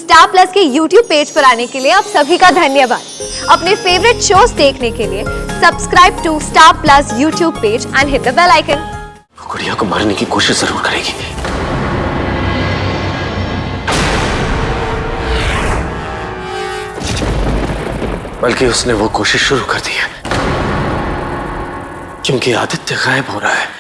Star plus के YouTube page पर आने के लिए आप सभी का धन्यवाद। अपने फेवरेट शोज देखने के लिए subscribe to star plus YouTube page and hit the bell icon. गुड़िया को मारने की कोशिश जरूर करेगी। बल्कि उसने वो कोशिश शुरू कर दी है, क्योंकि आदित्य गायब हो रहा है।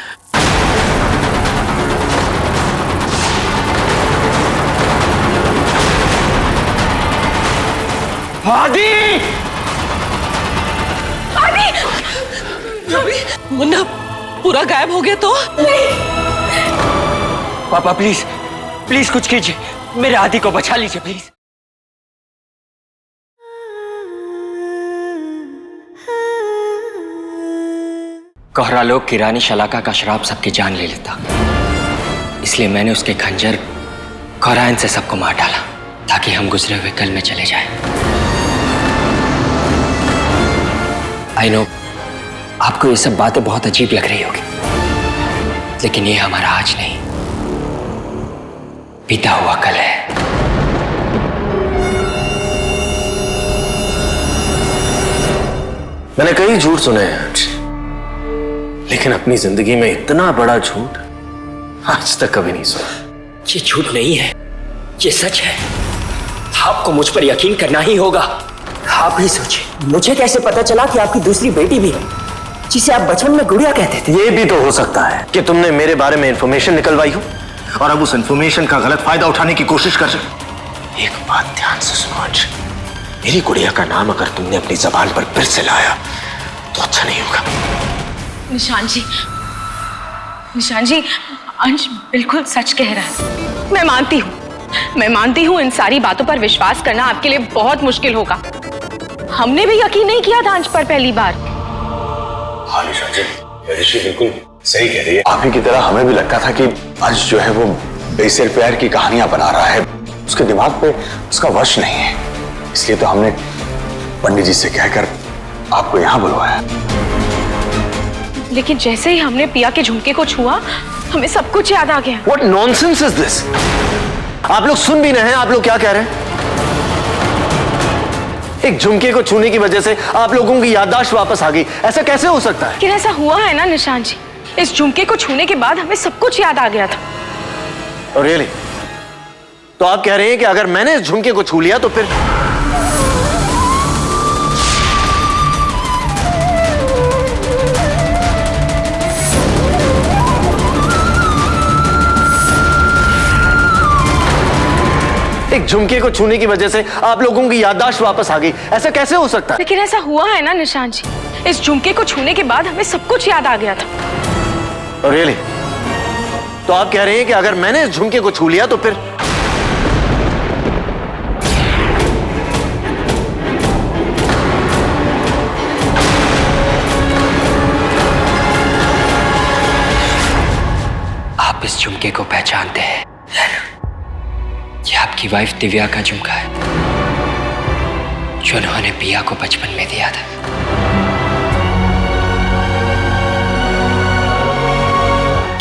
आदि! आदि! मुन्ना पूरा गायब हो गया तो? पापा प्लीज प्लीज कुछ कीजिए, मेरे आदि को बचा लीजिए प्लीज। कोहरा लोग की रानी शलाका का श्राप सबकी जान ले लेता, इसलिए मैंने उसके खंजर कोहराइन से सबको मार डाला ताकि हम गुजरे हुए कल में चले जाएं। आई नो आपको ये सब बातें बहुत अजीब लग रही होगी, लेकिन ये हमारा आज नहीं बीता हुआ कल है। मैंने कई झूठ सुने हैं आज, लेकिन अपनी जिंदगी में इतना बड़ा झूठ आज तक कभी नहीं सुना। ये झूठ नहीं है, ये सच है। आपको मुझ पर यकीन करना ही होगा। आप ही सोचिए, मुझे कैसे पता चला कि आपकी दूसरी बेटी भी है, जिसे आप बचपन में गुड़िया कहते थे। ये भी तो हो सकता है कि तुमने मेरे बारे में इंफॉर्मेशन निकलवाई हो और अब उस इंफॉर्मेशन का गलत फायदा उठाने की कोशिश कर रहे हो। एक बात ध्यान से सुनो अंश, मेरी गुड़िया का नाम अगर तुमने अपनी जबान पर फिर से लाया तो अच्छा नहीं होगा। निशान जी, अंश बिल्कुल सच कह रहा है। मैं मानती हूँ इन सारी बातों पर विश्वास करना आपके लिए बहुत मुश्किल होगा। हमने भी यकीन नहीं किया था अंश पर पहली बार। हाँ निशान जी, ऋषि बिल्कुल सही कह रही है। आप ही की तरह हमें भी लगता था कि अंश जो है वो बेसिर प्यार की कहानियां बना रहा है, उसके दिमाग पे उसका वश नहीं है। इसलिए तो हमने पंडित जी से कहकर आपको यहाँ बुलवाया। लेकिन जैसे ही हमने पिया के झुमके को छुआ, हमें सब कुछ याद आ गया। What nonsense is this? आप लोग सुन भी रहे हैं, आप लोग क्या कह रहे हैं? एक झुमके को छूने की वजह से आप लोगों की याददाश्त वापस आ गई, ऐसा कैसे हो सकता है? लेकिन ऐसा हुआ है ना निशान जी, इस झुमके को छूने के बाद हमें सब कुछ याद आ गया था। और रियली? तो आप कह रहे हैं कि अगर मैंने इस झुमके को छू लिया तो फिर एक झुमके को छूने की वजह से आप लोगों की याददाश्त वापस आ गई, ऐसा कैसे हो सकता है? लेकिन ऐसा हुआ है ना निशान जी, इस झुमके को छूने के बाद हमें सब कुछ याद आ गया था। और रियली? तो आप कह रहे हैं कि अगर मैंने इस झुमके को छू लिया तो फिर आप इस झुमके को पहचानते हैं? ये आपकी वाइफ दिव्या का झुमका है, जो उन्होंने पिया को बचपन में दिया था।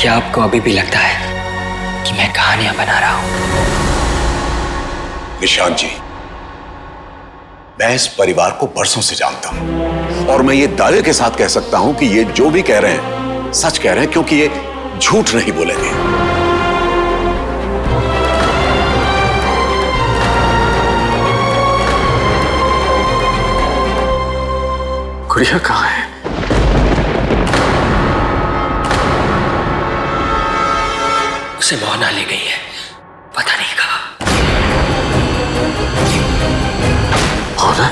क्या आपको अभी भी लगता है कि मैं कहानियां बना रहा हूं? निशान जी, मैं इस परिवार को बरसों से जानता हूं और मैं ये दावे के साथ कह सकता हूं कि ये जो भी कह रहे हैं सच कह रहे हैं, क्योंकि ये झूठ नहीं बोलेंगे। गुड़िया कहाँ है? उसे मोहना ले गई है, पता नहीं कहाँ। मोहना?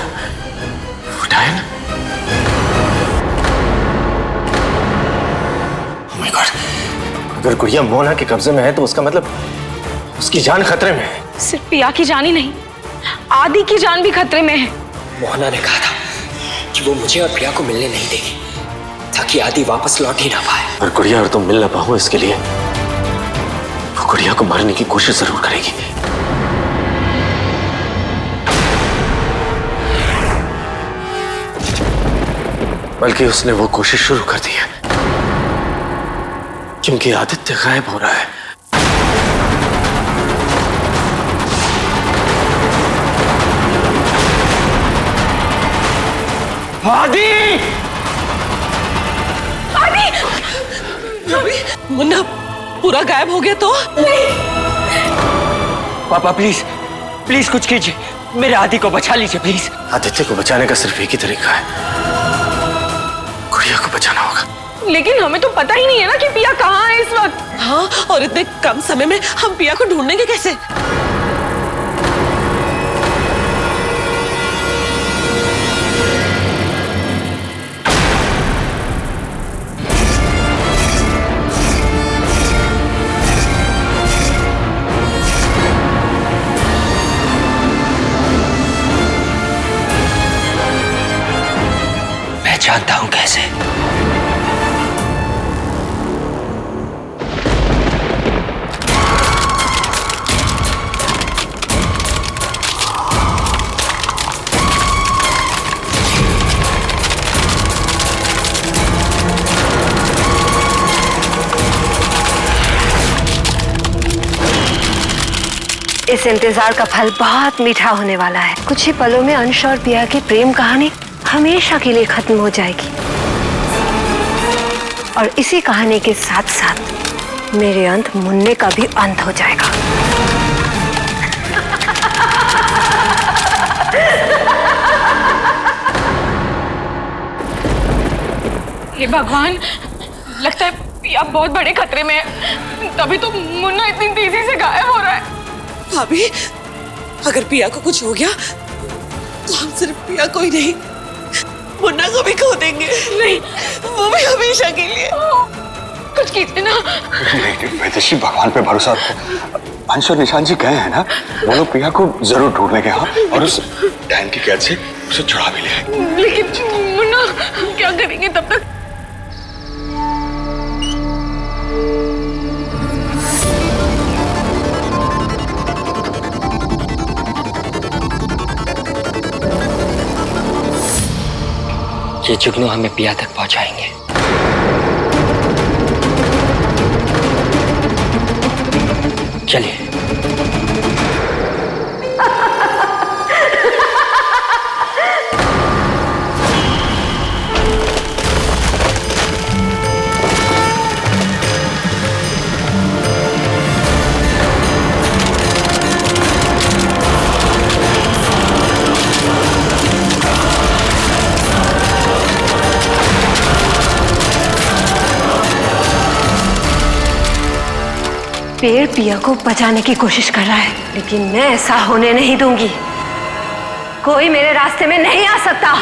फुटायन? Oh my God! अगर गुड़िया मोहना के कब्जे में है तो उसका मतलब उसकी जान खतरे में है। सिर्फ पिया की जान ही नहीं, आदि की जान भी खतरे में है। मोहना ने कहा था कि वो मुझे और प्रिया को मिलने नहीं देगी, ताकि आदि वापस लौट ही ना पाए। और गुड़िया और तुम मिल ना पाओ, इसके लिए वो गुड़िया को मारने की कोशिश जरूर करेगी। बल्कि उसने वो कोशिश शुरू कर दी है, क्योंकि आदित्य गायब हो रहा है। आदि! आदि! मुन्ना पूरा गायब हो गया तो? पापा प्लीज प्लीज कुछ कीजिए, मेरे आदि को बचा लीजिए प्लीज। आदित्य को बचाने का सिर्फ एक ही तरीका है, गुड़िया को बचाना होगा। लेकिन हमें तो पता ही नहीं है ना कि पिया कहाँ है इस वक्त। हाँ, और इतने कम समय में हम पिया को ढूंढेंगे कैसे? मैं जानता हूं कैसे। इस इंतजार का फल बहुत मीठा होने वाला है। कुछ ही पलों में अंश और पिया की प्रेम कहानी हमेशा के लिए खत्म हो जाएगी और इसी कहानी के साथ साथ मेरे अंत मुन्ने का भी अंत हो जाएगा। हे भगवान, लगता है पिया बहुत बड़े खतरे में है, तभी तो मुन्ना इतनी तेजी से गायब हो रहा है। भाभी, अगर पिया को कुछ हो गया तो हम सिर्फ पिया को ही नहीं, मुन्ना को भी खो देंगे। नहीं, वो भी हमेशा के लिए। कुछ कीजिए ना। नहीं वैदेशी, भगवान पे भरोसा रखो। अंश और निशान जी गए हैं ना, वो लोग पिया को जरूर ढूंढ लेंगे। हाँ, और उस डैन की कैद से उसे छुड़ा भी ले। लेकिन मुन्ना क्या करेंगे तब तक? ये जुगनू हमें पिया तक पहुंचाएंगे। चलिए। पेड़ पिया को बचाने की कोशिश कर रहा है, लेकिन मैं ऐसा होने नहीं दूंगी। कोई मेरे रास्ते में नहीं आ सकता।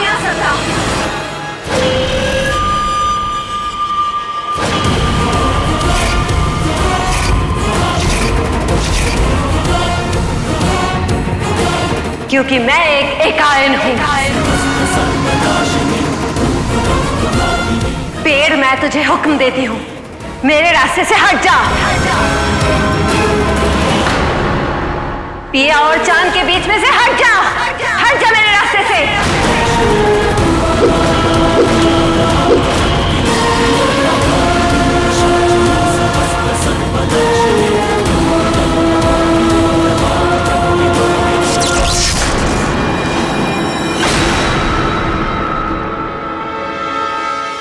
क्योंकि मैं एक एकायन हूं। पेड़, मैं तुझे हुक्म देती हूं, मेरे रास्ते से हट जा। पिया और चांद के बीच में से हट जा, हट जा मेरे रास्ते से।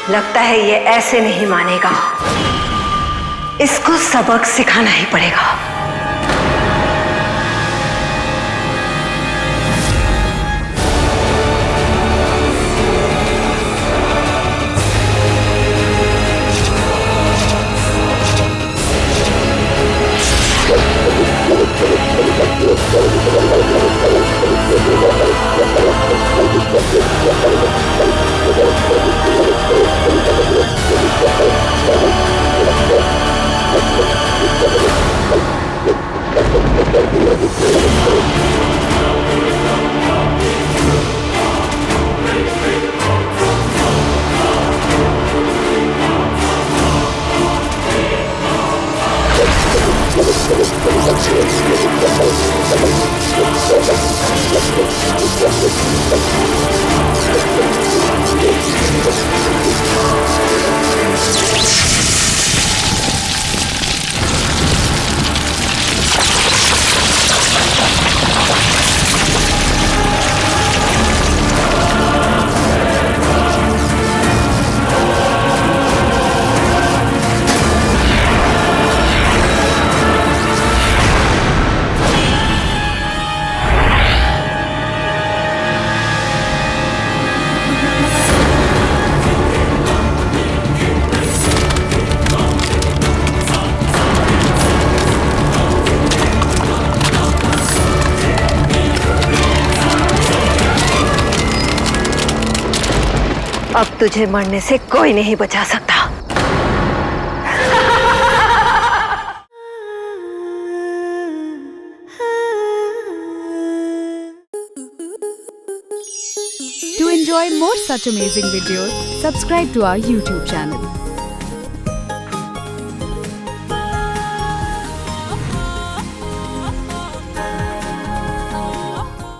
लगता है ये ऐसे नहीं मानेगा, इसको सबक सिखाना ही पड़ेगा। अब तुझे मरने से कोई नहीं बचा सकता। To enjoy more such amazing videos, subscribe to our YouTube channel.